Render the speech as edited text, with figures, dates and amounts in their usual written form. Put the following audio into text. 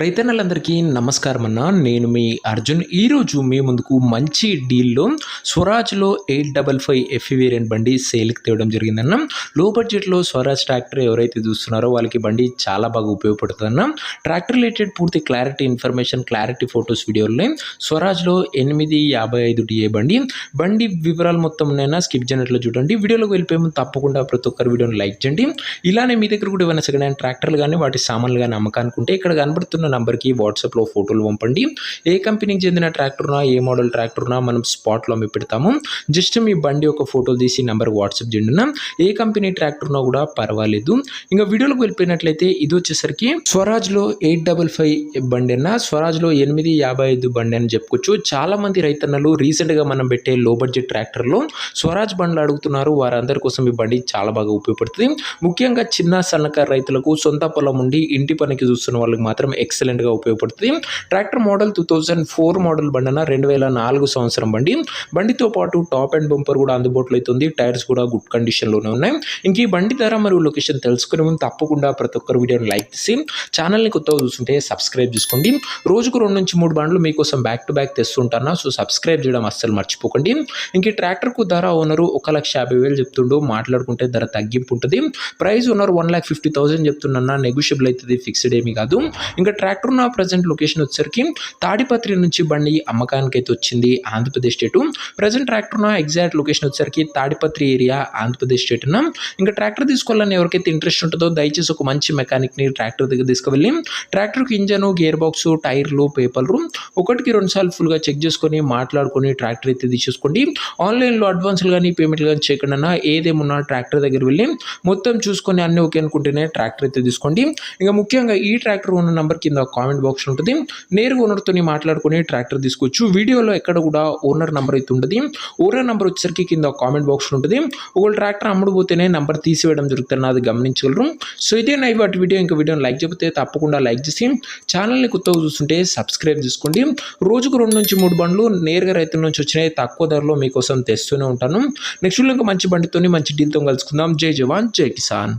రైతన్నలందరికీ నమస్కారం అన్న. నేను మీ అర్జున్. ఈరోజు మీ ముందుకు మంచి డీల్లో స్వరాజ్లో 855 ఎఫ్ఈ వేరియంట్ బండి సేల్కి తేవడం జరిగిందన్న. లో బడ్జెట్లో స్వరాజ్ ట్రాక్టర్ ఎవరైతే చూస్తున్నారో వాళ్ళకి బండి చాలా బాగా ఉపయోగపడుతుందన్న. ట్రాక్టర్ రిలేటెడ్ పూర్తి క్లారిటీ ఇన్ఫర్మేషన్, క్లారిటీ ఫొటోస్, వీడియోలు స్వరాజ్లో 855 డిఏ బండి వివరాలు మొత్తం ఉన్నాయన్నా. స్కిప్ చేయనట్లు చూడండి. వీడియోలోకి వెళ్ళిపోయే ముందు తప్పకుండా ప్రతి ఒక్కరు వీడియోని లైక్ చేయండి. ఇలానే మీ దగ్గర కూడా ఏమైనా సెకండ్ హ్యాండ్ ట్రాక్టర్లు కానీ వాటి సామాన్లు కానీ అమ్మకానికి ఉంటే ఇక్కడ కనబడుతున్న నంబర్కి వాట్సాప్లో ఫోటోలు పంపండి. ఏ కంపెనీకి చెందిన ట్రాక్టర్నా, ఏ మోడల్ ట్రాక్టర్నా మనం స్పాట్లో అమ్మి పెడతాము. జస్ట్ మీ బండి ఒక ఫోటో తీసి నంబర్కి వాట్సాప్ చేయండి. ఏ కంపెనీ ట్రాక్టర్నా కూడా పర్వాలేదు. ఇంకా వీడియోలోకి వెళ్ళిపోయినట్లయితే ఇది వచ్చేసరికి స్వరాజ్లో 855 బండి అన్న. స్వరాజ్లో 855 బండి అని చెప్పుకోవచ్చు. చాలా మంది రైతన్నలు రీసెంట్గా మనం పెట్టే లో బడ్జెట్ ట్రాక్టర్లో స్వరాజ్ బండ్లు అడుగుతున్నారు. వారందరి కోసం ఈ బండి చాలా బాగా ఉపయోగపడుతుంది. ముఖ్యంగా చిన్న సన్నకారు రైతులకు, సొంత పొలం ఉండి ఇంటి పనికి చూస్తున్న వాళ్ళకి మాత్రం ఎక్సలెంట్గా ఉపయోగపడుతుంది. ట్రాక్టర్ మోడల్ 2004 మోడల్ బండి అన్న. 2004 సంవత్సరం బండితో పాటు టాప్ అండ్ బంపర్ కూడా అందుబాటులో అవుతుంది. టైర్స్ కూడా గుడ్ కండిషన్లోనే ఉన్నాయి. ఇంక ఈ బండి ధర మరియు లొకేషన్ తెలుసుకునే ముందు తప్పకుండా ప్రతి ఒక్కరు వీడియోని లైక్ చేసి ఛానల్ని కొత్తగా చూస్తుంటే సబ్స్క్రైబ్ చేసుకోండి. రోజుకు 2 నుంచి 3 బండ్లు మీకోసం బ్యాక్ టు బ్యాక్ తెస్తుంటాను. సో సబ్స్క్రైబ్ చేయడం అస్సలు మర్చిపోకండి. ఇంక ఈ ట్రాక్టర్కు ధర ఓనరు 1,50,000 చెప్తుండు. మాట్లాడుకుంటే ధర తగ్గింపు ఉంటుంది. ప్రైస్ ఓనర్ 1,50,000 చెప్తున్నా. నెగోషియబుల్ అవుతుంది, ఫిక్స్డ్ ఏమీ కాదు. ఇంకా ట్రాక్టర్ ఉన్న ప్రజెంట్ లొకేషన్ వచ్చేసరికి తాడిపత్రి నుంచి బండి అమ్మకానికి అయితే వచ్చింది, ఆంధ్రప్రదేశ్ స్టేటు. ప్రజెంట్ ట్రాక్టర్ ఉన్న ఎగ్జాక్ట్ లొకేషన్ వచ్చేసరికి తాడిపత్రి ఏరియా, ఆంధ్రప్రదేశ్ స్టేట్. ఇంకా ట్రాక్టర్ తీసుకోవాలని ఎవరికైతే ఇంట్రెస్ట్ ఉంటుందో దయచేసి ఒక మంచి మెకానిక్ని ట్రాక్టర్ దగ్గర తీసుకువెళ్ళి ట్రాక్టర్కి ఇంజను, గేర్ బాక్స్, టైర్లు, పేపర్లు 1కి 2 సార్లు ఫుల్గా చెక్ చేసుకొని మాట్లాడుకొని ట్రాక్టర్ అయితే తీసేసుకోండి. ఆన్లైన్లో అడ్వాన్స్లు కానీ పేమెంట్లు కానీ చేయకుండా ఏదేమున్నా ట్రాక్టర్ దగ్గర వెళ్ళి మొత్తం చూసుకొని అన్నీ ఓకే అనుకుంటేనే ట్రాక్టర్ అయితే తీసుకోండి. ఇంకా ముఖ్యంగా ఈ ట్రాక్టర్ ఉన్న నెంబర్ కింద కామెంట్ బాక్స్ ఉంటుంది. నేరుగా ఓనర్తో మాట్లాడుకొని ట్రాక్టర్ తీసుకోవచ్చు. వీడియోలో ఎక్కడ కూడా ఓనర్ నెంబర్ అయితే ఉంటుంది. ఓనర్ నెంబర్ వచ్చేసరికి కింద కామెంట్ బాక్స్ ఉంటుంది. ఒకవేళ ట్రాక్టర్ అమ్ముడుపోతేనే నెంబర్ తీసివేయడం జరుగుతుంది, అది గమనించగలరు. సో ఇదే నైవ్ వాటి వీడియో. ఇంకా వీడియోని లైక్ చెబితే తప్పకుండా లైక్ చేసి ఛానల్ని కొత్తగా చూస్తుంటే సబ్స్క్రైబ్ చేసుకోండి. రోజుకు 2 నుంచి 3 బండ్లు నేరుగా రైతుల నుంచి వచ్చినాయి. తక్కువ ధరలో మీకోసం తెస్తూనే ఉంటాను. నెక్స్ట్ ఇంకా మంచి బండితో మంచి డీల్తో కలుసుకుందాం. జై జవాన్, జై కిసాన్.